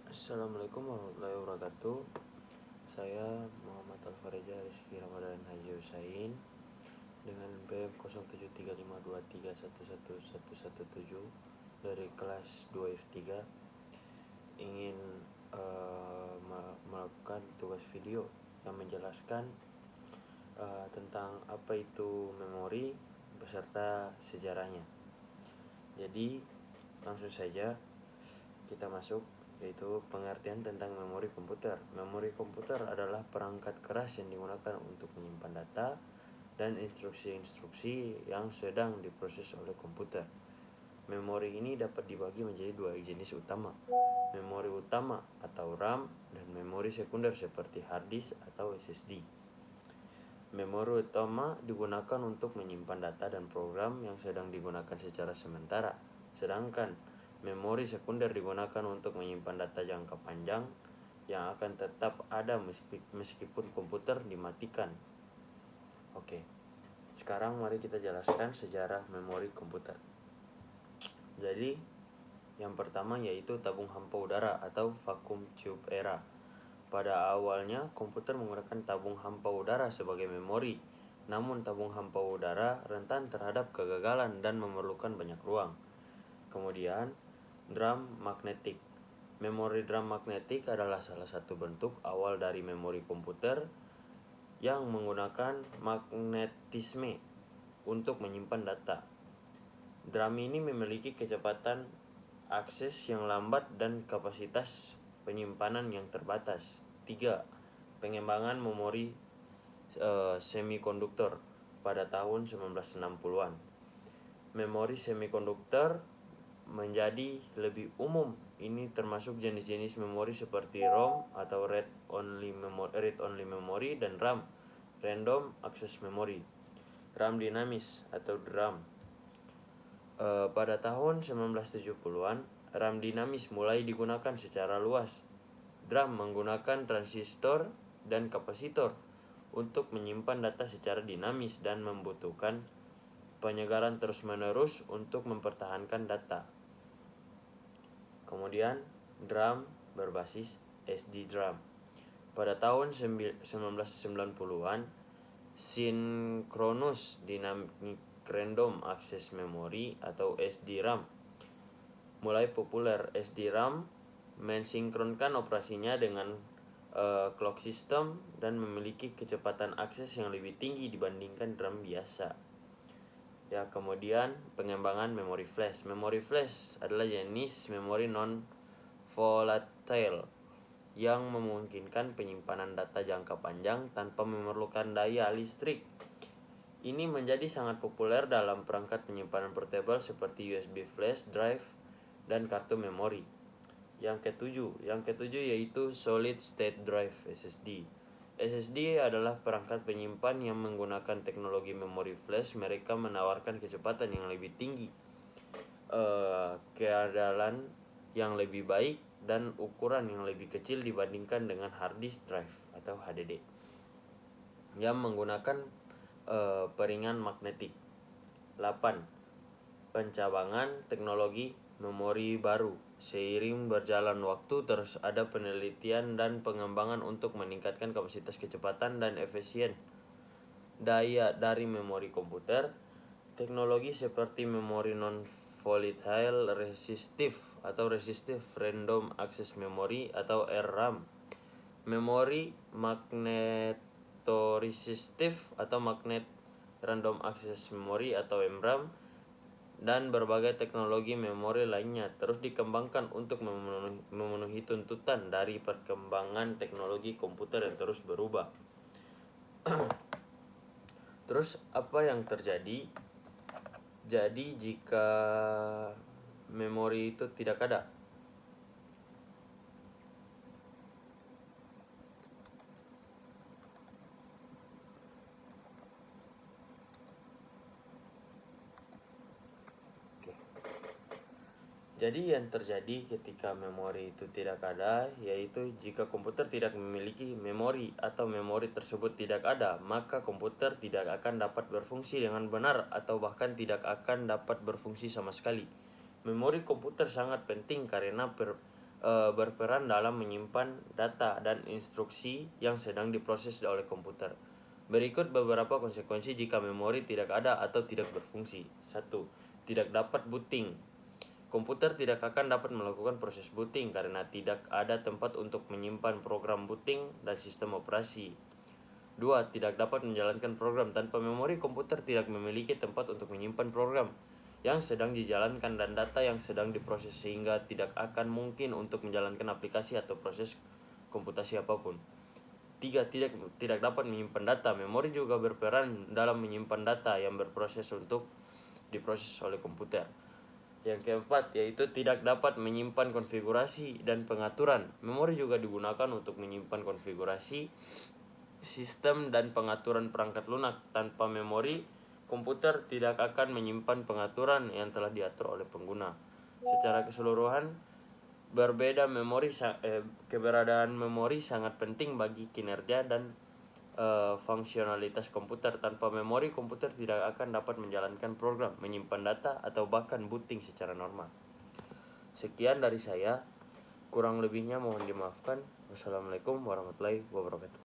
Assalamualaikum warahmatullahi wabarakatuh. Saya Muhammad Alfareja Rizky Ramadan Haji Husain dengan NPM 073523111117 dari kelas 2F3 ingin melakukan tugas video yang menjelaskan tentang apa itu memori beserta sejarahnya. Jadi langsung saja kita masuk, yaitu pengertian tentang memori komputer. Memori komputer adalah perangkat keras yang digunakan untuk menyimpan data dan instruksi-instruksi yang sedang diproses oleh komputer. Memori ini dapat dibagi menjadi dua jenis utama, memori utama atau RAM dan memori sekunder seperti hard disk atau SSD. Memori utama digunakan untuk menyimpan data dan program yang sedang digunakan secara sementara, sedangkan memori sekunder digunakan untuk menyimpan data jangka panjang yang akan tetap ada meskipun komputer dimatikan. Oke, sekarang mari kita jelaskan sejarah memori komputer. Jadi, yang pertama yaitu tabung hampa udara atau vacuum tube era. Pada awalnya, komputer menggunakan tabung hampa udara sebagai memori. Namun, tabung hampa udara rentan terhadap kegagalan dan memerlukan banyak ruang. Kemudian, drum magnetik. Memori drum magnetik adalah salah satu bentuk awal dari memori komputer yang menggunakan magnetisme untuk menyimpan data. Drum ini memiliki kecepatan akses yang lambat dan kapasitas penyimpanan yang terbatas. 3. Pengembangan memori semikonduktor pada tahun 1960-an. Memori semikonduktor menjadi lebih umum. Ini termasuk jenis-jenis memori seperti ROM atau read only memory dan RAM, random access memory. RAM dinamis atau DRAM. Pada tahun 1970-an, RAM dinamis mulai digunakan secara luas. DRAM menggunakan transistor dan kapasitor untuk menyimpan data secara dinamis dan membutuhkan penyegaran terus-menerus untuk mempertahankan data. Kemudian, DRAM berbasis SD DRAM. Pada tahun 1990-an, Synchronous Dynamic Random Access Memory atau SDRAM mulai populer. SDRAM mensinkronkan operasinya dengan clock system dan memiliki kecepatan akses yang lebih tinggi dibandingkan DRAM biasa. Ya, kemudian pengembangan memori flash. Memori flash adalah jenis memori non-volatile yang memungkinkan penyimpanan data jangka panjang tanpa memerlukan daya listrik. Ini menjadi sangat populer dalam perangkat penyimpanan portable seperti USB flash drive dan kartu memori. Yang ketujuh yaitu Solid State Drive (SSD). SSD adalah perangkat penyimpan yang menggunakan teknologi memori flash. Mereka menawarkan kecepatan yang lebih tinggi, keandalan yang lebih baik, dan ukuran yang lebih kecil dibandingkan dengan hard disk drive atau HDD yang menggunakan peringan magnetik. 8. Pencabangan teknologi memori baru. Seiring berjalan waktu terus ada penelitian dan pengembangan untuk meningkatkan kapasitas, kecepatan, dan efisien daya dari memori komputer. Teknologi seperti memori non-volatile resistive atau resistive random access memory atau RRAM, memori magnetoresistive atau magnet random access memory atau MRAM, dan berbagai teknologi memori lainnya terus dikembangkan untuk memenuhi tuntutan dari perkembangan teknologi komputer yang terus berubah. Terus apa yang terjadi? Jadi jika memori itu tidak ada, Jadi yang terjadi ketika memori itu tidak ada, yaitu jika komputer tidak memiliki memori atau memori tersebut tidak ada, maka komputer tidak akan dapat berfungsi dengan benar atau bahkan tidak akan dapat berfungsi sama sekali. Memori komputer sangat penting karena berperan dalam menyimpan data dan instruksi yang sedang diproses oleh komputer. Berikut beberapa konsekuensi jika memori tidak ada atau tidak berfungsi. 1. Tidak dapat booting. Komputer tidak akan dapat melakukan proses booting karena tidak ada tempat untuk menyimpan program booting dan sistem operasi. 2. Tidak dapat menjalankan program. Tanpa memori, komputer tidak memiliki tempat untuk menyimpan program yang sedang dijalankan dan data yang sedang diproses, sehingga tidak akan mungkin untuk menjalankan aplikasi atau proses komputasi apapun. 3. Tidak dapat menyimpan data. Memori juga berperan dalam menyimpan data yang berproses untuk diproses oleh komputer. Yang keempat yaitu tidak dapat menyimpan konfigurasi dan pengaturan. Memori juga digunakan untuk menyimpan konfigurasi sistem dan pengaturan perangkat lunak. Tanpa memori, komputer tidak akan menyimpan pengaturan yang telah diatur oleh pengguna. Secara keseluruhan, keberadaan memori sangat penting bagi kinerja dan fungsionalitas komputer. Tanpa memori, komputer tidak akan dapat menjalankan program, menyimpan data, atau bahkan booting secara normal. Sekian dari saya, kurang lebihnya mohon dimaafkan. Wassalamualaikum warahmatullahi wabarakatuh.